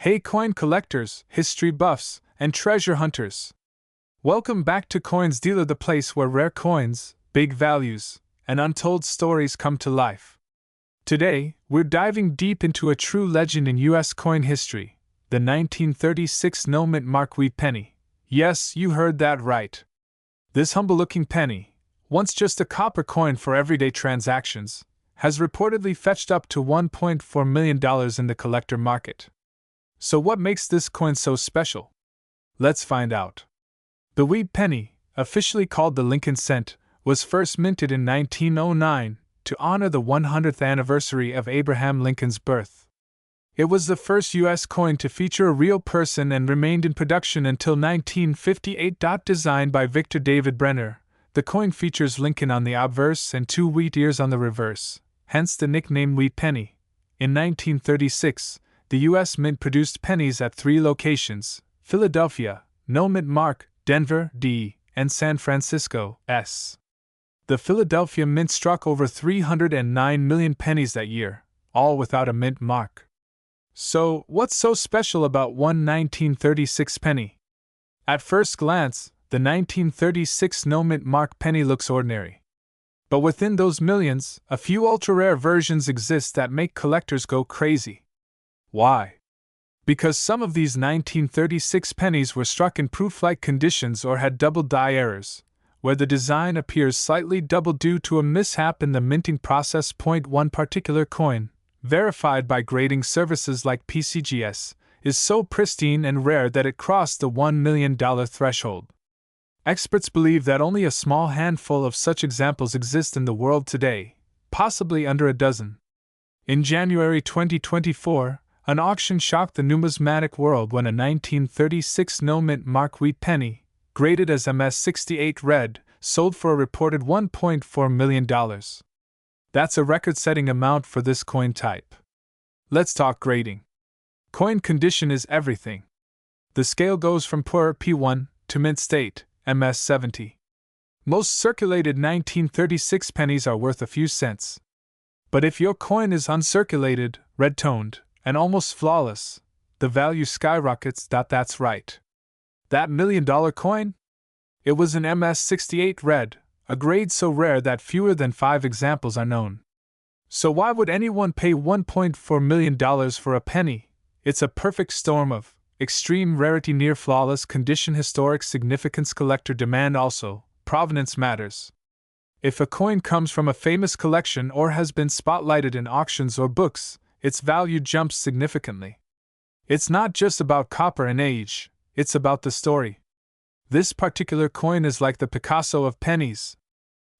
Hey coin collectors, history buffs, and treasure hunters! Welcome back to Coins Dealer, the place where rare coins, big values, and untold stories come to life. Today, we're diving deep into a true legend in US coin history, the 1936 no-mint Mark Wheat penny. Yes, you heard that right. This humble-looking penny, once just a copper coin for everyday transactions, has reportedly fetched up to $1.4 million in the collector market. So what makes this coin so special? Let's find out. The Wheat penny, officially called the Lincoln cent, was first minted in 1909 to honor the 100th anniversary of Abraham Lincoln's birth. It was the first U.S. coin to feature a real person and remained in production until 1958. Designed by Victor David Brenner, the coin features Lincoln on the obverse and two wheat ears on the reverse, hence the nickname Wheat penny. In 1936, the U.S. Mint produced pennies at three locations: Philadelphia, No Mint Mark, Denver, D., and San Francisco, S. The Philadelphia Mint struck over 309 million pennies that year, all without a mint mark. So, what's so special about one 1936 penny? At first glance, the 1936 no mint mark penny looks ordinary. But within those millions, a few ultra-rare versions exist that make collectors go crazy. Why? Because some of these 1936 pennies were struck in proof-like conditions or had double die errors, where the design appears slightly double due to a mishap in the minting process. One particular coin, verified by grading services like PCGS, is so pristine and rare that it crossed the $1 million threshold. Experts believe that only a small handful of such examples exist in the world today, possibly under a dozen. In January 2024, an auction shocked the numismatic world when a 1936 no-mint Mark Wheat penny, graded as MS68 red, sold for a reported $1.4 million. That's a record-setting amount for this coin type. Let's talk grading. Coin condition is everything. The scale goes from poor P1 to mint state, MS70. Most circulated 1936 pennies are worth a few cents. But if your coin is uncirculated, red-toned, and almost flawless, the value skyrockets. That's right. That $1 million coin? It was an MS68 red, a grade so rare that fewer than 5 examples are known. So why would anyone pay $1.4 million for a penny? It's a perfect storm of extreme rarity, near flawless condition, historic significance, collector demand. Also, provenance matters. If a coin comes from a famous collection or has been spotlighted in auctions or books, its value jumps significantly. It's not just about copper and age, it's about the story. This particular coin is like the Picasso of pennies.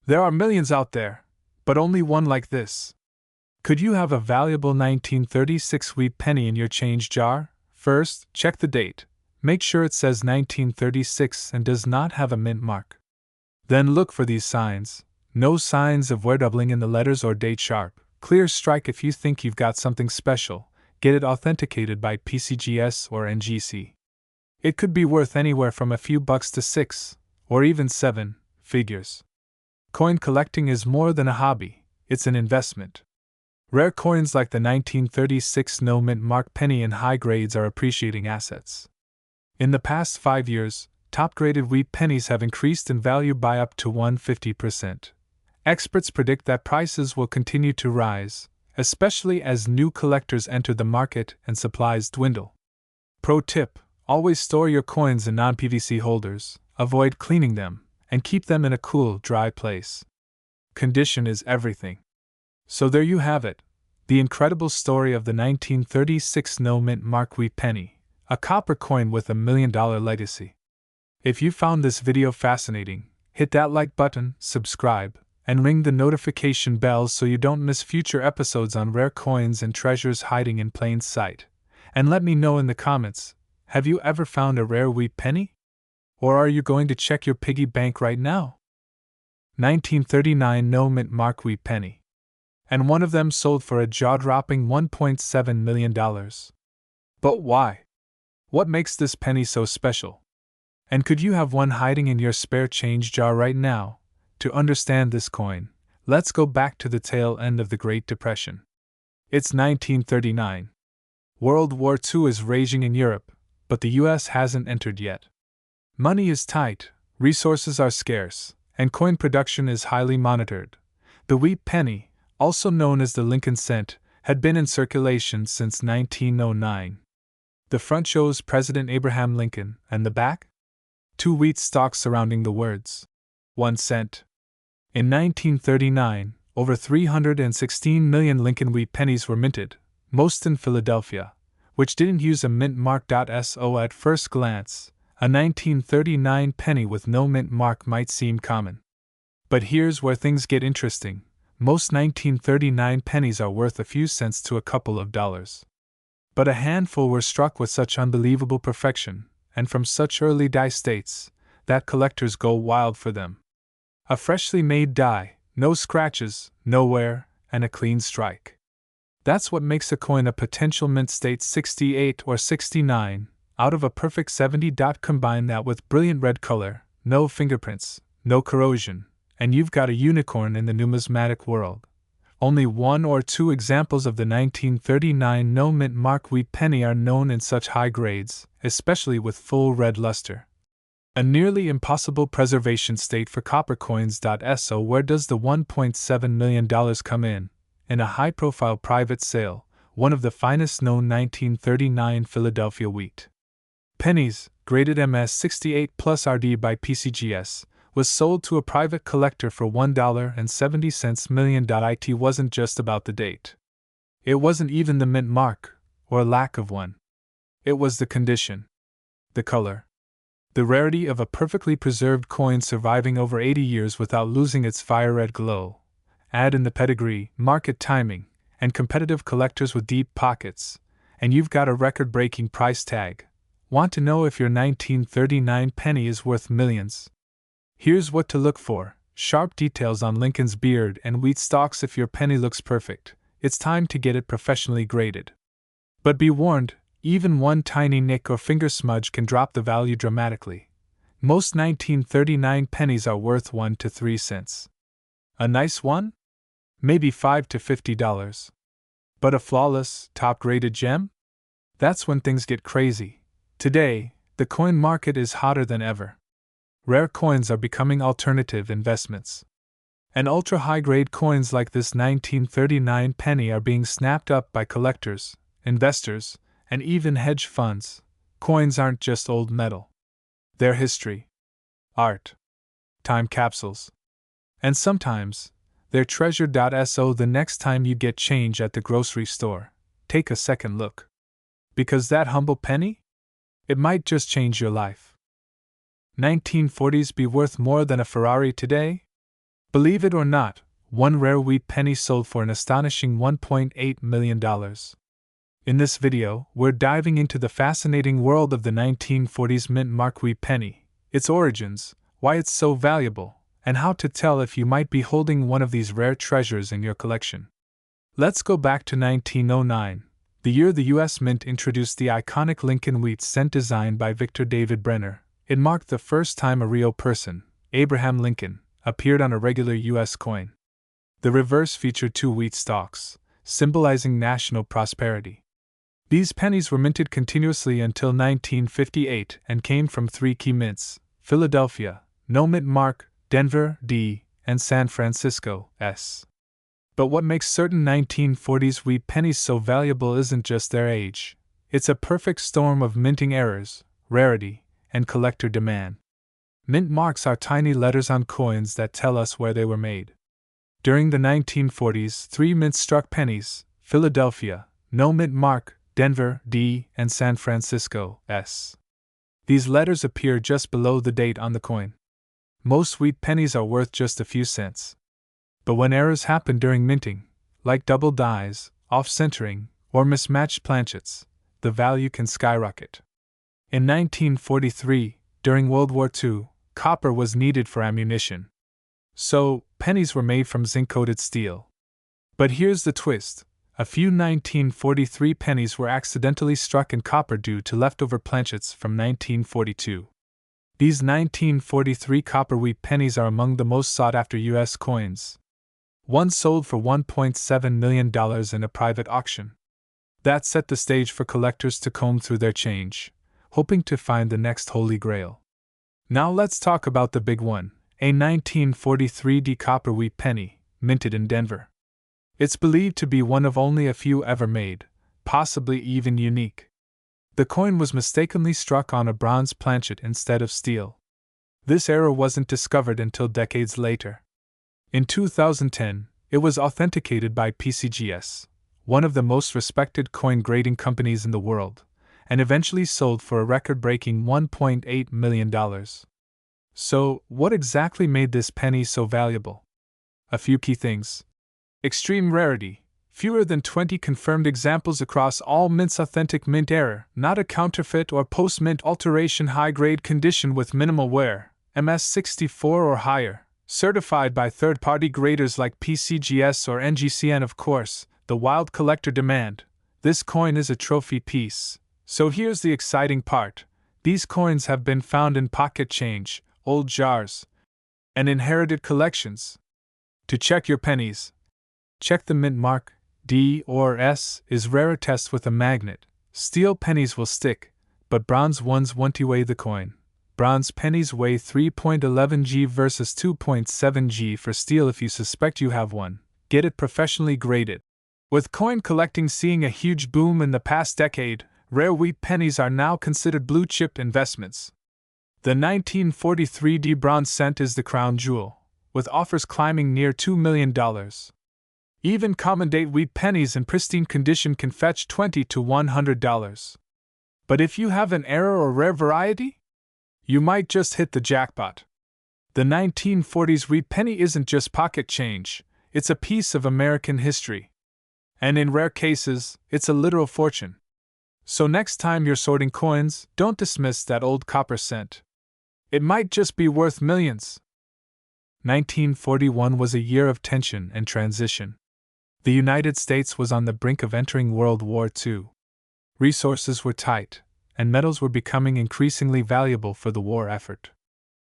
There are millions out there, but only one like this. Could you have a valuable 1936 Wheat penny in your change jar? First, check the date. Make sure it says 1936 and does not have a mint mark. Then look for these signs. No signs of wear doubling in the letters or date sharp. Clear strike. If you think you've got something special, get it authenticated by PCGS or NGC. It could be worth anywhere from a few bucks to 6, or even 7, figures. Coin collecting is more than a hobby, it's an investment. Rare coins like the 1936 no mint mark penny in high grades are appreciating assets. In the past 5 years, top-graded Wheat pennies have increased in value by up to 150%. Experts predict that prices will continue to rise, especially as new collectors enter the market and supplies dwindle. Pro tip: always store your coins in non-PVC holders, avoid cleaning them, and keep them in a cool, dry place. Condition is everything. So there you have it, the incredible story of the 1936 no-mint Mark Wheat penny, a copper coin with $1 million legacy. If you found this video fascinating, hit that like button, subscribe, and ring the notification bell so you don't miss future episodes on rare coins and treasures hiding in plain sight. And let me know in the comments, have you ever found a rare Wheat penny? Or are you going to check your piggy bank right now? 1939 no mint Mark Wheat penny. And one of them sold for a jaw-dropping $1.7 million. But why? What makes this penny so special? And could you have one hiding in your spare change jar right now? To understand this coin, let's go back to the tail end of the Great Depression. It's 1939. World War II is raging in Europe, but the US hasn't entered yet. Money is tight, resources are scarce, and coin production is highly monitored. The wheat penny, also known as the Lincoln cent, had been in circulation since 1909. The front shows President Abraham Lincoln, and the back? 2 wheat stalks surrounding the words, 1 cent. In 1939, over 316 million Lincoln wheat pennies were minted, most in Philadelphia, which didn't use a mint mark. So at first glance, a 1939 penny with no mint mark might seem common. But here's where things get interesting. Most 1939 pennies are worth a few cents to a couple of dollars. But a handful were struck with such unbelievable perfection, and from such early die states, that collectors go wild for them. A freshly made die, no scratches, no wear, and a clean strike. That's what makes a coin a potential mint state 68 or 69, out of a perfect 70. Combine that with brilliant red color, no fingerprints, no corrosion, and you've got a unicorn in the numismatic world. Only 1 or 2 examples of the 1939 no mint mark wheat penny are known in such high grades, especially with full red luster. A nearly impossible preservation state for copper coins. So where does the $1.7 million come in? In a high-profile private sale, one of the finest known 1939 Philadelphia wheat pennies, graded MS68 plus RD by PCGS, was sold to a private collector for $1.70 million. It wasn't just about the date. It wasn't even the mint mark, or lack of one. It was the condition, the color, the rarity of a perfectly preserved coin surviving over 80 years without losing its fire-red glow. Add in the pedigree, market timing, and competitive collectors with deep pockets, and you've got a record-breaking price tag. Want to know if your 1939 penny is worth millions? Here's what to look for: sharp details on Lincoln's beard and wheat stalks. If your penny looks perfect, it's time to get it professionally graded. But be warned, even one tiny nick or finger smudge can drop the value dramatically. Most 1939 pennies are worth 1 to 3 cents. A nice one? Maybe $5 to $50. But a flawless, top-graded gem? That's when things get crazy. Today, the coin market is hotter than ever. Rare coins are becoming alternative investments. And ultra-high-grade coins like this 1939 penny are being snapped up by collectors, investors, and even hedge funds. Coins aren't just old metal. They're history, art, time capsules. And sometimes, they're treasure. So the next time you get change at the grocery store, take a second look. Because that humble penny? It might just change your life. 1940s be worth more than a Ferrari today? Believe it or not, one rare wheat penny sold for an astonishing $1.8 million. In this video, we're diving into the fascinating world of the 1940s mint mark wheat penny, its origins, why it's so valuable, and how to tell if you might be holding one of these rare treasures in your collection. Let's go back to 1909, the year the U.S. Mint introduced the iconic Lincoln wheat cent designed by Victor David Brenner. It marked the first time a real person, Abraham Lincoln, appeared on a regular U.S. coin. The reverse featured 2 wheat stalks, symbolizing national prosperity. These pennies were minted continuously until 1958 and came from 3 key mints: Philadelphia, no mint mark, Denver, D, and San Francisco, S. But what makes certain 1940s wheat pennies so valuable isn't just their age. It's a perfect storm of minting errors, rarity, and collector demand. Mint marks are tiny letters on coins that tell us where they were made. During the 1940s, 3 mint-struck pennies: Philadelphia, no mint mark, Denver, D, and San Francisco, S. These letters appear just below the date on the coin. Most wheat pennies are worth just a few cents. But when errors happen during minting, like double dies, off-centering, or mismatched planchets, the value can skyrocket. In 1943, during World War II, copper was needed for ammunition. So, pennies were made from zinc-coated steel. But here's the twist: a few 1943 pennies were accidentally struck in copper due to leftover planchets from 1942. These 1943 copper wheat pennies are among the most sought-after U.S. coins. One sold for $1.7 million in a private auction. That set the stage for collectors to comb through their change, hoping to find the next holy grail. Now let's talk about the big one, a 1943 copper wheat penny, minted in Denver. It's believed to be one of only a few ever made, possibly even unique. The coin was mistakenly struck on a bronze planchet instead of steel. This error wasn't discovered until decades later. In 2010, it was authenticated by PCGS, one of the most respected coin grading companies in the world, and eventually sold for a record-breaking $1.8 million. So, what exactly made this penny so valuable? A few key things. Extreme rarity. Fewer than 20 confirmed examples across all mints. Authentic mint error, not a counterfeit or post-mint alteration. High-grade condition with minimal wear, MS64 or higher. Certified by third-party graders like PCGS or NGCN. Of course, the wild collector demand. This coin is a trophy piece. So here's the exciting part. These coins have been found in pocket change, old jars, and inherited collections. To check your pennies, check the mint mark, D or S is rarer. Test with a magnet. Steel pennies will stick, but bronze ones won't. Weigh the coin. Bronze pennies weigh 3.11 g versus 2.7 g for steel. If you suspect you have one, get it professionally graded. With coin collecting seeing a huge boom in the past decade, rare wheat pennies are now considered blue-chip investments. The 1943 bronze cent is the crown jewel, with offers climbing near $2 million. Even common-date wheat pennies in pristine condition can fetch $20 to $100. But if you have an error or rare variety, you might just hit the jackpot. The 1940s wheat penny isn't just pocket change, it's a piece of American history. And in rare cases, it's a literal fortune. So next time you're sorting coins, don't dismiss that old copper cent. It might just be worth millions. 1941 was a year of tension and transition. The United States was on the brink of entering World War II. Resources were tight, and metals were becoming increasingly valuable for the war effort.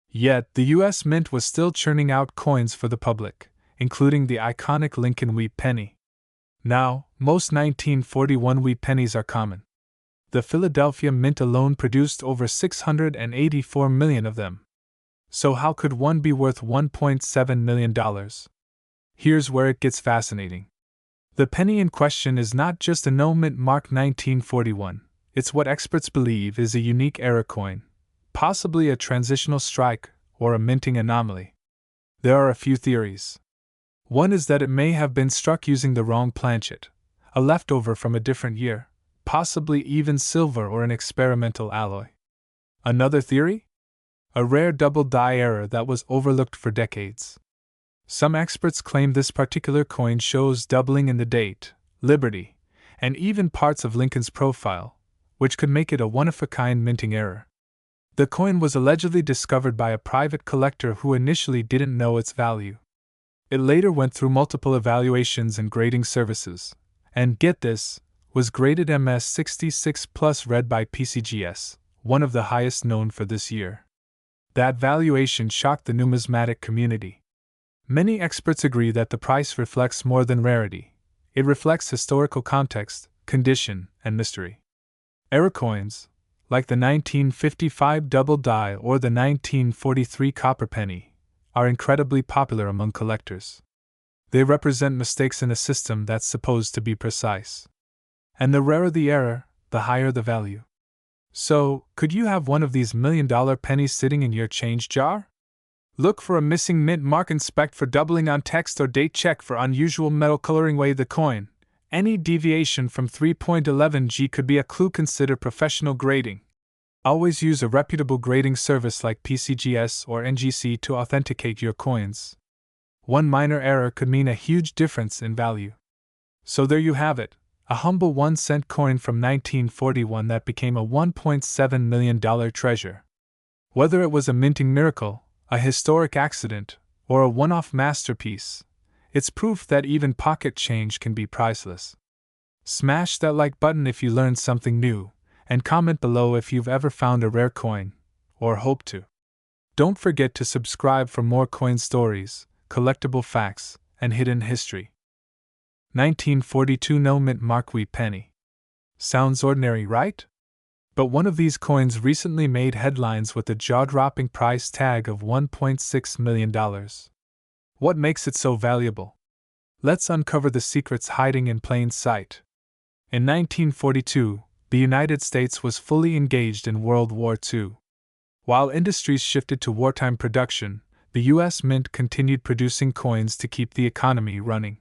Yet, the U.S. Mint was still churning out coins for the public, including the iconic Lincoln wheat penny. Now, most 1941 wheat pennies are common. The Philadelphia Mint alone produced over 684 million of them. So how could one be worth $1.7 million? Here's where it gets fascinating. The penny in question is not just a no-mint mark 1941, it's what experts believe is a unique era coin, possibly a transitional strike or a minting anomaly. There are a few theories. One is that it may have been struck using the wrong planchet, a leftover from a different year, possibly even silver or an experimental alloy. Another theory? A rare double die error that was overlooked for decades. Some experts claim this particular coin shows doubling in the date, Liberty, and even parts of Lincoln's profile, which could make it a one-of-a-kind minting error. The coin was allegedly discovered by a private collector who initially didn't know its value. It later went through multiple evaluations and grading services, and get this, was graded MS66 plus read by PCGS, one of the highest known for this year. That valuation shocked the numismatic community. Many experts agree that the price reflects more than rarity. It reflects historical context, condition, and mystery. Error coins, like the 1955 double die or the 1943 copper penny, are incredibly popular among collectors. They represent mistakes in a system that's supposed to be precise. And the rarer the error, the higher the value. So, could you have one of these million-dollar pennies sitting in your change jar? Look for a missing mint mark, inspect for doubling on text or date, check for unusual metal coloring, weigh the coin. Any deviation from 3.11 g could be a clue. Consider professional grading. Always use a reputable grading service like PCGS or NGC to authenticate your coins. One minor error could mean a huge difference in value. So there you have it, a humble 1-cent coin from 1941 that became a $1.7 million treasure. Whether it was a minting miracle, a historic accident, or a one-off masterpiece, it's proof that even pocket change can be priceless. Smash that like button if you learned something new, and comment below if you've ever found a rare coin, or hope to. Don't forget to subscribe for more coin stories, collectible facts, and hidden history. 1942 no mint mark wheat penny. Sounds ordinary, right? But one of these coins recently made headlines with a jaw-dropping price tag of $1.6 million. What makes it so valuable? Let's uncover the secrets hiding in plain sight. In 1942, the United States was fully engaged in World War II. While industries shifted to wartime production, the U.S. Mint continued producing coins to keep the economy running.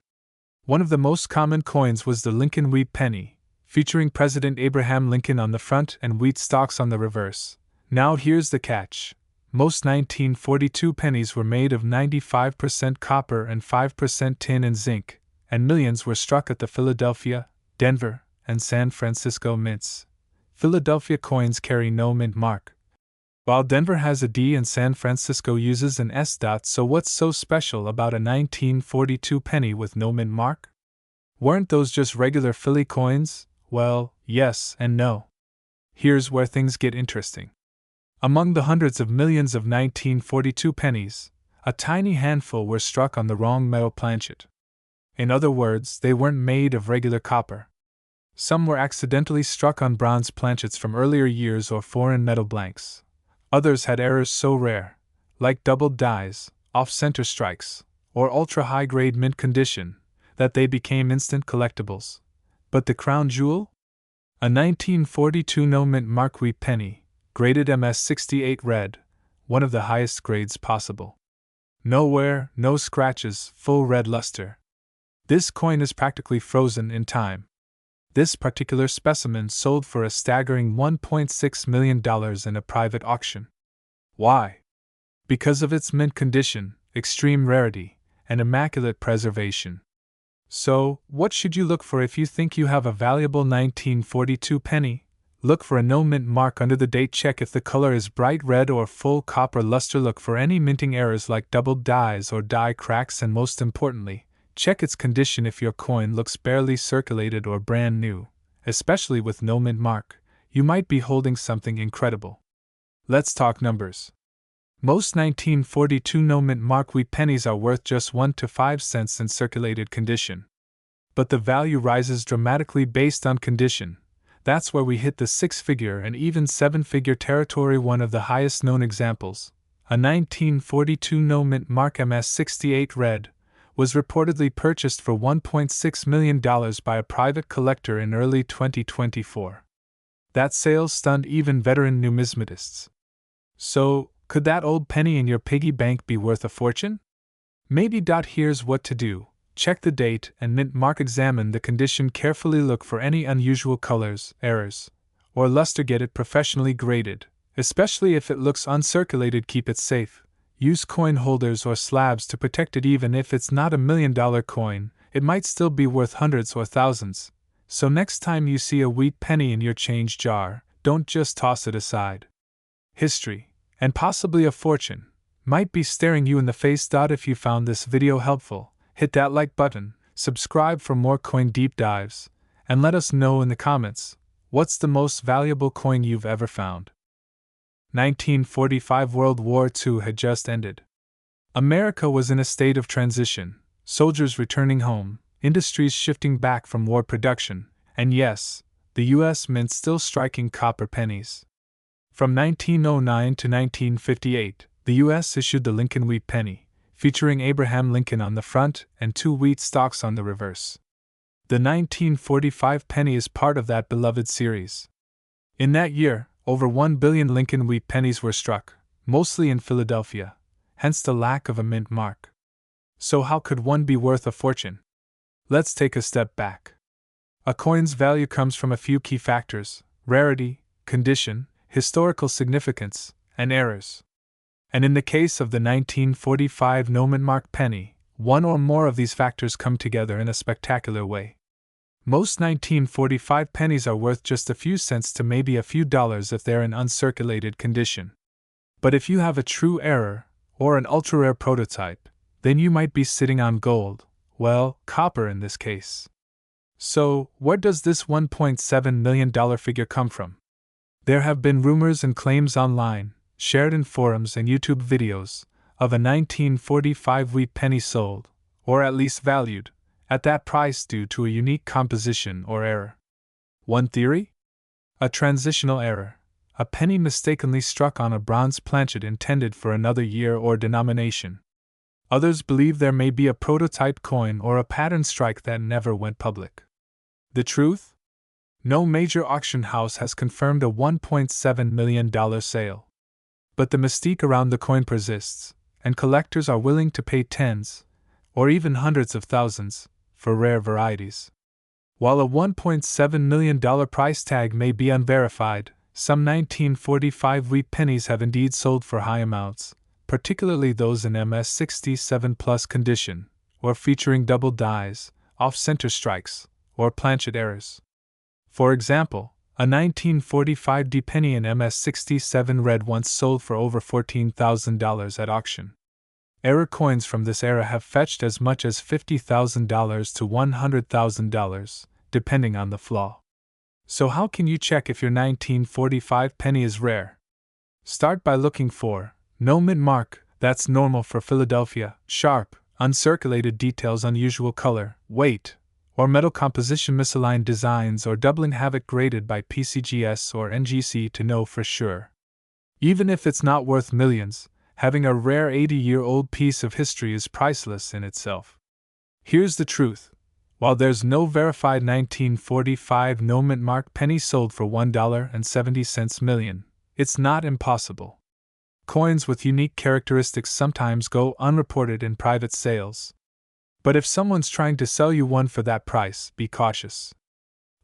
One of the most common coins was the Lincoln Wheat Penny, featuring President Abraham Lincoln on the front and wheat stalks on the reverse. Now here's the catch. Most 1942 pennies were made of 95% copper and 5% tin and zinc, and millions were struck at the Philadelphia, Denver, and San Francisco mints. Philadelphia coins carry no mint mark, while Denver has a D and San Francisco uses an S. So what's so special about a 1942 penny with no mint mark? Weren't those just regular Philly coins? Well, yes and no. Here's where things get interesting. Among the hundreds of millions of 1942 pennies, a tiny handful were struck on the wrong metal planchet. In other words, they weren't made of regular copper. Some were accidentally struck on bronze planchets from earlier years or foreign metal blanks. Others had errors so rare, like doubled dies, off-center strikes, or ultra-high-grade mint condition, that they became instant collectibles. But the crown jewel? A 1942 no-mint mark wheat penny, graded MS68 red, one of the highest grades possible. No wear, no scratches, full red luster. This coin is practically frozen in time. This particular specimen sold for a staggering $1.6 million in a private auction. Why? Because of its mint condition, extreme rarity, and immaculate preservation. So, what should you look for if you think you have a valuable 1942 penny? Look for a no mint mark under the date. Check if the color is bright red or full copper luster. Look for any minting errors like doubled dies or die cracks, and most importantly, check its condition. If your coin looks barely circulated or brand new, especially with no mint mark, you might be holding something incredible. Let's talk numbers. Most 1942 no mint mark wheat pennies are worth just 1 to 5 cents in circulated condition. But the value rises dramatically based on condition. That's where we hit the 6-figure and even 7-figure territory. One of the highest known examples, a 1942 no mint mark MS68 red, was reportedly purchased for $1.6 million by a private collector in early 2024. That sale stunned even veteran numismatists. So, could that old penny in your piggy bank be worth a fortune? Maybe. Here's what to do. Check the date and mint mark. Examine the condition carefully. Look for any unusual colors, errors, or luster. Get it professionally graded, especially if it looks uncirculated. Keep it safe. Use coin holders or slabs to protect it. Even if it's not $1 million coin, it might still be worth hundreds or thousands. So next time you see a wheat penny in your change jar, don't just toss it aside. History, and possibly a fortune, might be staring you in the face. If you found this video helpful, hit that like button, subscribe for more coin deep dives, and let us know in the comments, what's the most valuable coin you've ever found? 1945. World War II had just ended. America was in a state of transition, soldiers returning home, industries shifting back from war production, and yes, the U.S. Mint still striking copper pennies. From 1909 to 1958, the U.S. issued the Lincoln Wheat Penny, featuring Abraham Lincoln on the front and 2 wheat stalks on the reverse. The 1945 penny is part of that beloved series. In that year, over 1 billion Lincoln Wheat pennies were struck, mostly in Philadelphia, hence the lack of a mint mark. So how could one be worth a fortune? Let's take a step back. A coin's value comes from a few key factors: rarity, condition, historical significance, and errors. And in the case of the 1945 no mint mark penny, one or more of these factors come together in a spectacular way. Most 1945 pennies are worth just a few cents to maybe a few dollars if they're in uncirculated condition. But if you have a true error, or an ultra-rare prototype, then you might be sitting on gold, well, copper in this case. So, where does this $1.7 million figure come from? There have been rumors and claims online, shared in forums and YouTube videos, of a 1945 wheat penny sold, or at least valued, at that price due to a unique composition or error. One theory? A transitional error. A penny mistakenly struck on a bronze planchet intended for another year or denomination. Others believe there may be a prototype coin or a pattern strike that never went public. The truth? No major auction house has confirmed a $1.7 million sale. But the mystique around the coin persists, and collectors are willing to pay tens, or even hundreds of thousands, for rare varieties. While a $1.7 million price tag may be unverified, some 1945 wheat pennies have indeed sold for high amounts, particularly those in MS67 plus condition, or featuring double dies, off-center strikes, or planchet errors. For example, a 1945 penny in MS67 red once sold for over $14,000 at auction. Error coins from this era have fetched as much as $50,000 to $100,000, depending on the flaw. So how can you check if your 1945 penny is rare? Start by looking for no mint mark, that's normal for Philadelphia, sharp, uncirculated details, unusual color, weight, or metal composition, misaligned designs, or doubling havoc, graded by PCGS or NGC to know for sure. Even if it's not worth millions, having a rare 80-year-old piece of history is priceless in itself. Here's the truth. While there's no verified 1945 no mint mark penny sold for $1.70 million, it's not impossible. Coins with unique characteristics sometimes go unreported in private sales. But if someone's trying to sell you one for that price, be cautious.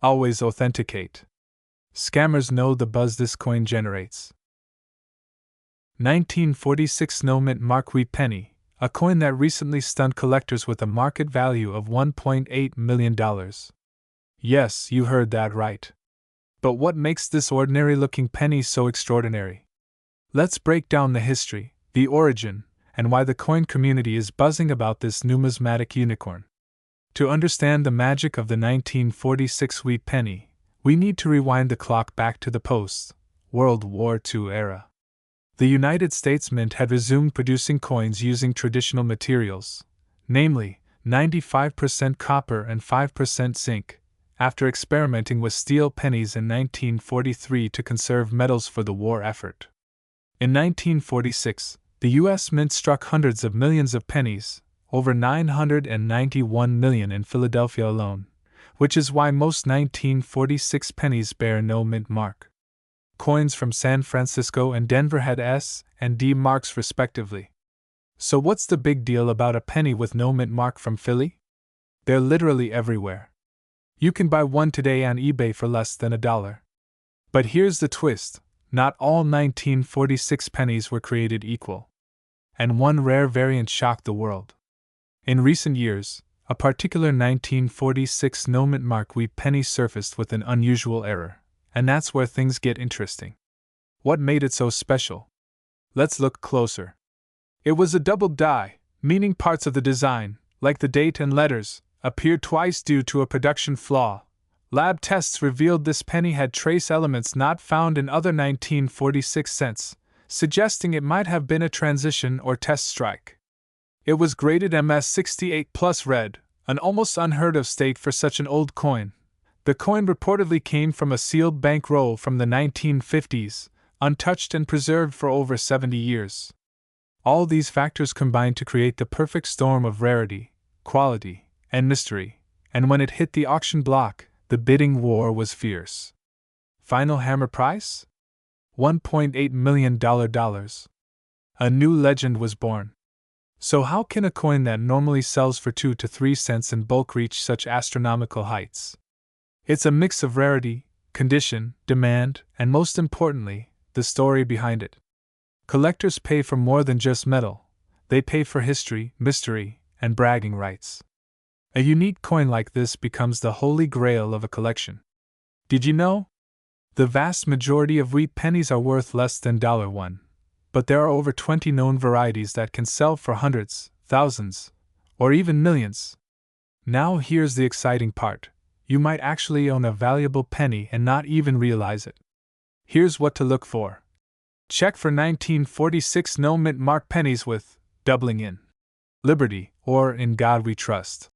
Always authenticate. Scammers know the buzz this coin generates. 1946 no mint mark wheat penny, a coin that recently stunned collectors with a market value of $1.8 million. Yes, you heard that right. But what makes this ordinary-looking penny so extraordinary? Let's break down the history, the origin, and why the coin community is buzzing about this numismatic unicorn. To understand the magic of the 1946 wheat penny, we need to rewind the clock back to the post-World War II era. The United States Mint had resumed producing coins using traditional materials, namely 95% copper and 5% zinc, after experimenting with steel pennies in 1943 to conserve metals for the war effort. In 1946, the U.S. Mint struck hundreds of millions of pennies, over 991 million in Philadelphia alone, which is why most 1946 pennies bear no mint mark. Coins from San Francisco and Denver had S and D marks respectively. So what's the big deal about a penny with no mint mark from Philly? They're literally everywhere. You can buy one today on eBay for less than $1. But here's the twist. Not all 1946 pennies were created equal. And one rare variant shocked the world. In recent years, a particular 1946 no mint mark wheat penny surfaced with an unusual error, and that's where things get interesting. What made it so special? Let's look closer. It was a double die, meaning parts of the design, like the date and letters, appeared twice due to a production flaw. Lab tests revealed this penny had trace elements not found in other 1946 cents, suggesting it might have been a transition or test strike. It was graded MS68 plus red, an almost unheard of state for such an old coin. The coin reportedly came from a sealed bank roll from the 1950s, untouched and preserved for over 70 years. All these factors combined to create the perfect storm of rarity, quality, and mystery, and when it hit the auction block, the bidding war was fierce. Final hammer price? $1.8 million. A new legend was born. So how can a coin that normally sells for 2 to 3 cents in bulk reach such astronomical heights? It's a mix of rarity, condition, demand, and most importantly, the story behind it. Collectors pay for more than just metal. They pay for history, mystery, and bragging rights. A unique coin like this becomes the holy grail of a collection. Did you know? The vast majority of wheat pennies are worth less than $1, but there are over 20 known varieties that can sell for hundreds, thousands, or even millions. Now here's the exciting part. You might actually own a valuable penny and not even realize it. Here's what to look for. Check for 1946 no mint mark pennies with doubling in Liberty or In God We Trust.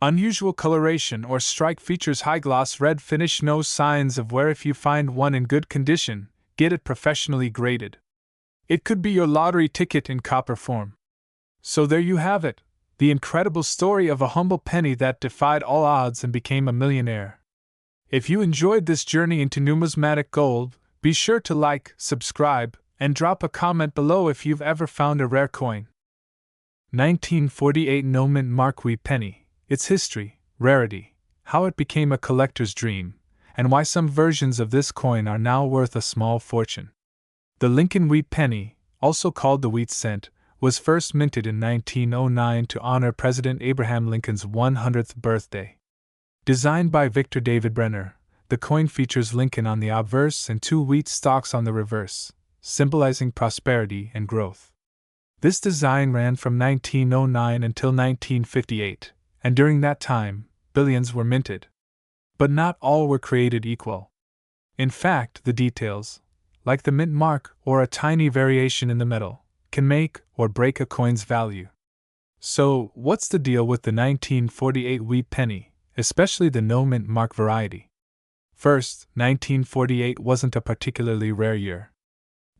Unusual coloration or strike features high gloss red finish, no signs of wear. If you find one in good condition, get it professionally graded. It could be your lottery ticket in copper form. So there you have it, the incredible story of a humble penny that defied all odds and became a millionaire. If you enjoyed this journey into numismatic gold, be sure to like, subscribe, and drop a comment below if you've ever found a rare coin. 1948 No Mint Mark Wheat Penny, its history, rarity, how it became a collector's dream, and why some versions of this coin are now worth a small fortune. The Lincoln Wheat Penny, also called the Wheat Cent, was first minted in 1909 to honor President Abraham Lincoln's 100th birthday. Designed by Victor David Brenner, the coin features Lincoln on the obverse and two wheat stalks on the reverse, symbolizing prosperity and growth. This design ran from 1909 until 1958, and during that time, billions were minted. But not all were created equal. In fact, the details, like the mint mark or a tiny variation in the metal, can make or break a coin's value. So, what's the deal with the 1948 wheat penny, especially the no mint mark variety? First, 1948 wasn't a particularly rare year.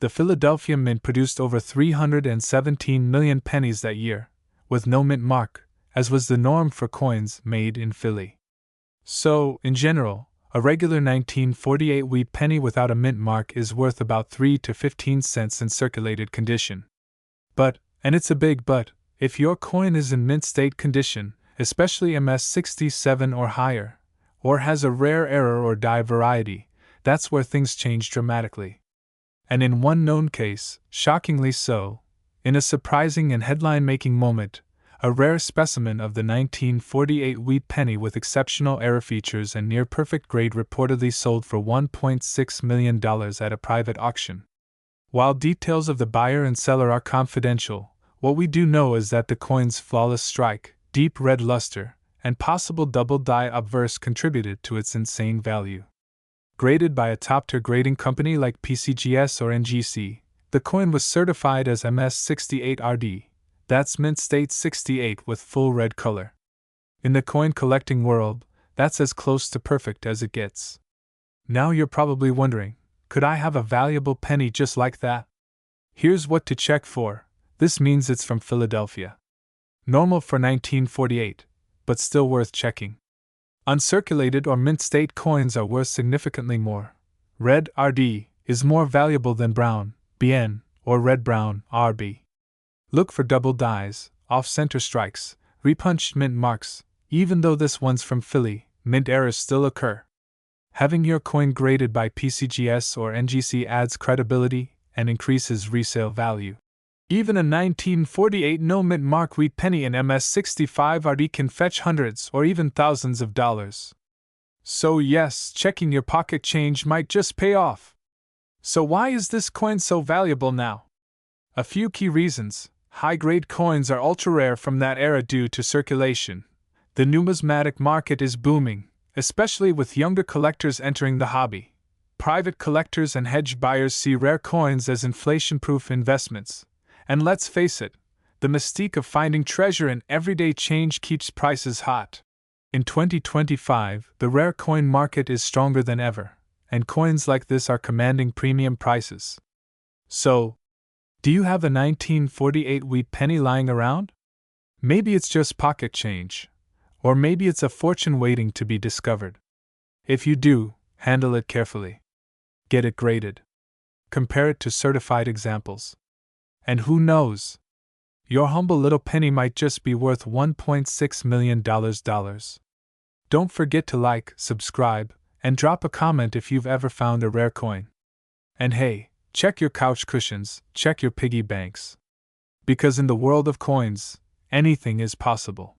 The Philadelphia Mint produced over 317 million pennies that year, with no mint mark, as was the norm for coins made in Philly. So, in general, a regular 1948 wheat penny without a mint mark is worth about 3 to 15 cents in circulated condition. But, and it's a big but, if your coin is in mint state condition, especially MS67 or higher, or has a rare error or die variety, that's where things change dramatically. And in one known case, shockingly so, in a surprising and headline-making moment, a rare specimen of the 1948 wheat penny with exceptional error features and near-perfect grade reportedly sold for $1.6 million at a private auction. While details of the buyer and seller are confidential, what we do know is that the coin's flawless strike, deep red luster, and possible double die obverse contributed to its insane value. Graded by a top-tier grading company like PCGS or NGC, the coin was certified as MS68RD, that's mint state 68 with full red color. In the coin collecting world, that's as close to perfect as it gets. Now you're probably wondering, could I have a valuable penny just like that? Here's what to check for. This means it's from Philadelphia. Normal for 1948, but still worth checking. Uncirculated or mint state coins are worth significantly more. Red RD is more valuable than brown BN or red brown RB. Look for double dies, off-center strikes, repunched mint marks. Even though this one's from Philly, mint errors still occur. Having your coin graded by PCGS or NGC adds credibility and increases resale value. Even a 1948 no mint mark wheat penny in MS65 RD can fetch hundreds or even thousands of dollars. So yes, checking your pocket change might just pay off. So why is this coin so valuable now? A few key reasons. High-grade coins are ultra-rare from that era due to circulation. The numismatic market is booming, especially with younger collectors entering the hobby. Private collectors and hedge buyers see rare coins as inflation-proof investments. And let's face it, the mystique of finding treasure in everyday change keeps prices hot. In 2025, the rare coin market is stronger than ever, and coins like this are commanding premium prices. So, do you have a 1948 wheat penny lying around? Maybe it's just pocket change, or maybe it's a fortune waiting to be discovered. If you do, handle it carefully. Get it graded. Compare it to certified examples. And who knows? Your humble little penny might just be worth $1.6 million. Don't forget to like, subscribe, and drop a comment if you've ever found a rare coin. And hey, check your couch cushions, check your piggy banks. Because in the world of coins, anything is possible.